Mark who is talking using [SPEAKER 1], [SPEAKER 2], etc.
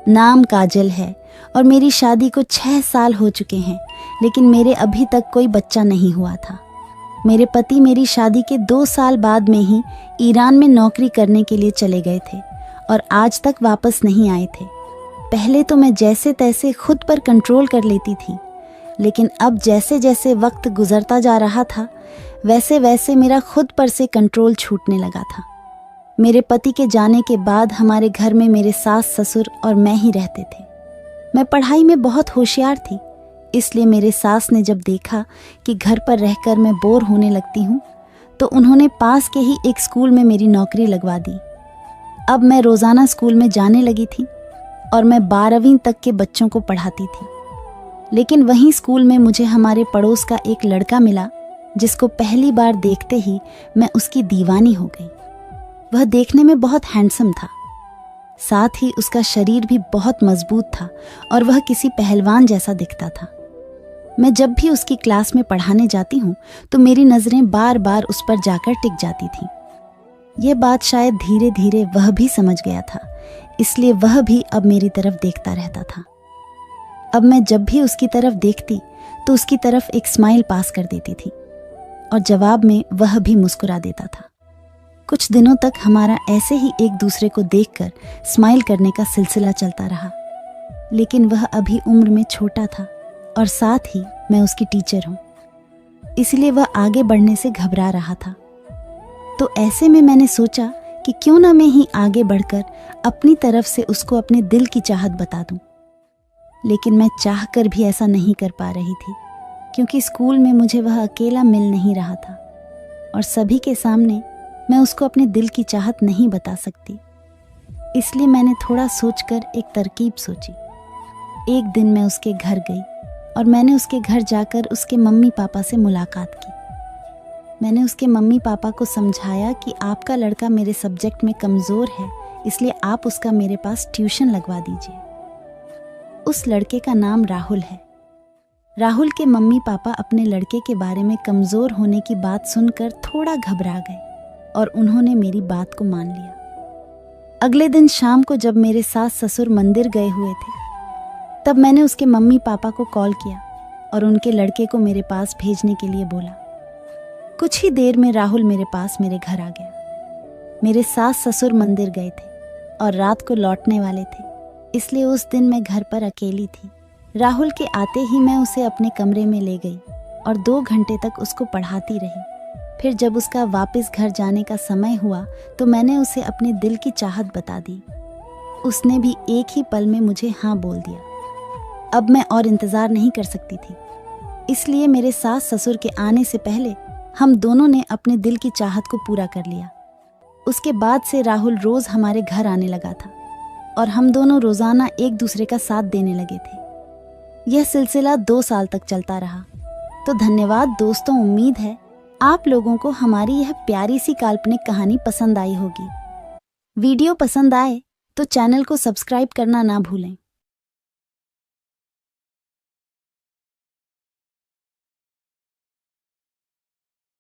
[SPEAKER 1] नाम काजल है और मेरी शादी को 6 साल हो चुके हैं, लेकिन मेरे अभी तक कोई बच्चा नहीं हुआ था। मेरे पति मेरी शादी के 2 साल बाद में ही ईरान में नौकरी करने के लिए चले गए थे और आज तक वापस नहीं आए थे। पहले तो मैं जैसे तैसे खुद पर कंट्रोल कर लेती थी, लेकिन अब जैसे जैसे वक्त गुजरता जा रहा था वैसे वैसे मेरा खुद पर से कंट्रोल छूटने लगा था। मेरे पति के जाने के बाद हमारे घर में मेरे सास ससुर और मैं ही रहते थे। मैं पढ़ाई में बहुत होशियार थी, इसलिए मेरे सास ने जब देखा कि घर पर रहकर मैं बोर होने लगती हूँ तो उन्होंने पास के ही एक स्कूल में मेरी नौकरी लगवा दी। अब मैं रोज़ाना स्कूल में जाने लगी थी और मैं 12वीं तक के बच्चों को पढ़ाती थी। लेकिन वहीं स्कूल में मुझे हमारे पड़ोस का एक लड़का मिला जिसको पहली बार देखते ही मैं उसकी दीवानी हो गई। वह देखने में बहुत हैंडसम था, साथ ही उसका शरीर भी बहुत मजबूत था और वह किसी पहलवान जैसा दिखता था। मैं जब भी उसकी क्लास में पढ़ाने जाती हूँ तो मेरी नज़रें बार बार उस पर जाकर टिक जाती थीं। यह बात शायद धीरे धीरे वह भी समझ गया था, इसलिए वह भी अब मेरी तरफ देखता रहता था। अब मैं जब भी उसकी तरफ देखती तो उसकी तरफ एक स्माइल पास कर देती थी और जवाब में वह भी मुस्कुरा देता था। कुछ दिनों तक हमारा ऐसे ही एक दूसरे को देखकर स्माइल करने का सिलसिला चलता रहा, लेकिन वह अभी उम्र में छोटा था और साथ ही मैं उसकी टीचर हूँ, इसलिए वह आगे बढ़ने से घबरा रहा था। तो ऐसे में मैंने सोचा कि क्यों ना मैं ही आगे बढ़कर अपनी तरफ से उसको अपने दिल की चाहत बता दूं। लेकिन मैं चाहकर भी ऐसा नहीं कर पा रही थी, क्योंकि स्कूल में मुझे वह अकेला मिल नहीं रहा था और सभी के सामने मैं उसको अपने दिल की चाहत नहीं बता सकती। इसलिए मैंने थोड़ा सोचकर एक तरकीब सोची। एक दिन मैं उसके घर गई और मैंने उसके घर जाकर उसके मम्मी पापा से मुलाकात की। मैंने उसके मम्मी पापा को समझाया कि आपका लड़का मेरे सब्जेक्ट में कमज़ोर है, इसलिए आप उसका मेरे पास ट्यूशन लगवा दीजिए। उस लड़के का नाम राहुल है। राहुल के मम्मी पापा अपने लड़के के बारे में कमज़ोर होने की बात सुनकर थोड़ा घबरा गए और उन्होंने मेरी बात को मान लिया। अगले दिन शाम को जब मेरे सास ससुर मंदिर गए हुए थे, तब मैंने उसके मम्मी पापा को कॉल किया और उनके लड़के को मेरे पास भेजने के लिए बोला। कुछ ही देर में राहुल मेरे पास मेरे घर आ गया। मेरे सास ससुर मंदिर गए थे और रात को लौटने वाले थे, इसलिए उस दिन मैं घर पर अकेली थी। राहुल के आते ही मैं उसे अपने कमरे में ले गई और 2 घंटे तक उसको पढ़ाती रही। फिर जब उसका वापस घर जाने का समय हुआ तो मैंने उसे अपने दिल की चाहत बता दी। उसने भी एक ही पल में मुझे हाँ बोल दिया। अब मैं और इंतज़ार नहीं कर सकती थी, इसलिए मेरे सास ससुर के आने से पहले हम दोनों ने अपने दिल की चाहत को पूरा कर लिया। उसके बाद से राहुल रोज़ हमारे घर आने लगा था और हम दोनों रोज़ाना एक दूसरे का साथ देने लगे थे। यह सिलसिला 2 साल तक चलता रहा। तो धन्यवाद दोस्तों, उम्मीद है आप लोगों को हमारी यह प्यारी सी काल्पनिक कहानी पसंद आई होगी। वीडियो पसंद आए तो चैनल को सब्सक्राइब करना ना भूलें।